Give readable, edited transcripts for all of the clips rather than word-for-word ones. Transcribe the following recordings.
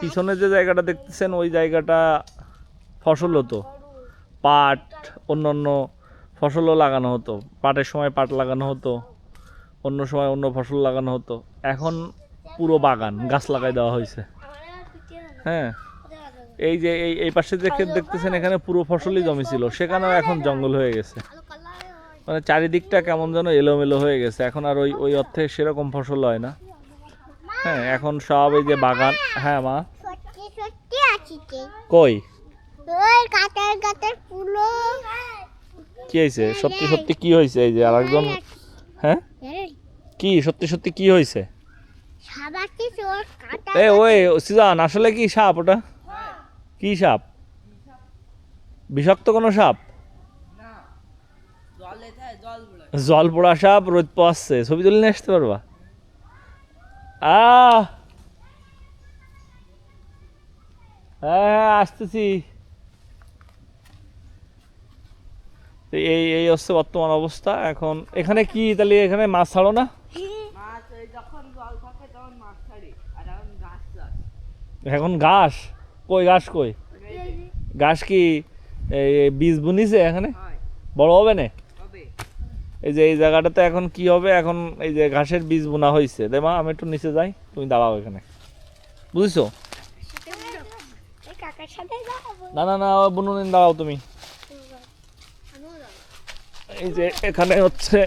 পিছনে যে জায়গাটা দেখতেছেন ওই জায়গাটা ফসল হতো, পাট, অন্যান্য ফসলও লাগানো হতো। পাটের সময় পাট লাগানো হতো, অন্য সময় অন্য ফসল লাগানো হতো। এখন পুরো বাগান, গাছ লাগাই দেওয়া হয়েছে। হ্যাঁ, এই যে এই পাশে যে ক্ষেত দেখতেছেন এখানে পুরো ফসলই জমি ছিল, সেখানেও এখন জঙ্গল হয়ে গেছে। মানে চারিদিকটা কেমন যেন এলোমেলো হয়ে গেছে, এখন আর ওই ওই অর্থে সেরকম ফসল হয় না। হ্যাঁ, এখন সব এই যে বাগান। হ্যাঁ মা, কই কি হয়েছে? সত্যি সত্যি কি হয়েছে? এই যে আরেকজন। হ্যাঁ, কি সত্যি সত্যি কি হয়েছে? এ ওই সিজান, আসলে কি সাপ ওটা? কি সাপ? বিষাক্ত কোনো সাপ? জল পোড়া সাপ, রোদ পোয়াচ্ছে। ছবি তুলে নিয়ে আসতে পারবা? হ্যাঁ হ্যাঁ, আসতেছি। এই এই হচ্ছে বর্তমান অবস্থা। এখন এখানে কি তাহলে এখানে মাছ ছাড়ো না? এখন ঘাস কই? ঘাস কই? ঘাস কি এই বীজ বুনিছে এখানে? বড় হবে না? এই যে এই জায়গাটাতে এখন কি হবে? এখন এই যে ঘাসের বীজ বোনা হয়েছে। দেমা আমি একটু নিচে যাই, তুমি দাঁড়াও এখানে, বুঝছো? না না না, বুনুনিন দাঁড়াও তুমি। এই যে এখানে হচ্ছে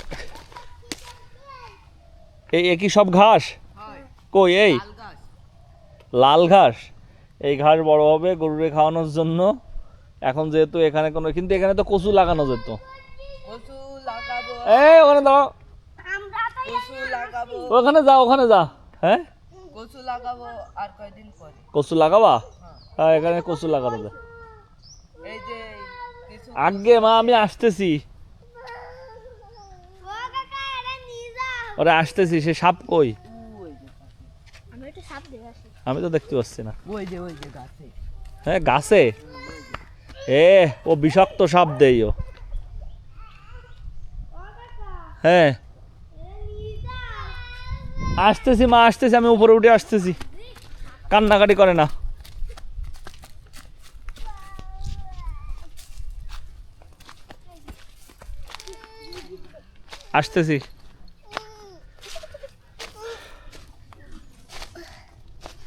এই একই সব ঘাস। কই এই লাল ঘাস? এই ঘাস বড় হবে গরুরে খাওয়ানোর জন্য। এখন যেহেতু এখানে কোনো, কিন্তু এখানে তো কচু লাগানো যেত। এই ওখানে দাও, ওখানে যা, ওখানে যা। হ্যাঁ, কচু লাগাবো আর কয়দিন পরে। কচু লাগাবা? হ্যাঁ, এখানে কচু লাগানো যায়। এই যে আগে মা আমি আসতেছি, ওরে আসতেছি। সে সাপ কই? আমি তো দেখতে পাচ্ছি না। হ্যাঁ গাছে? এ ও বিষাক্ত সাপ দেই ও। হ্যাঁ আসতেছি মা, আসতেছি, আমি উপরে উঠে আসতেছি। কান্নাকাটি করে না। আসতেছি।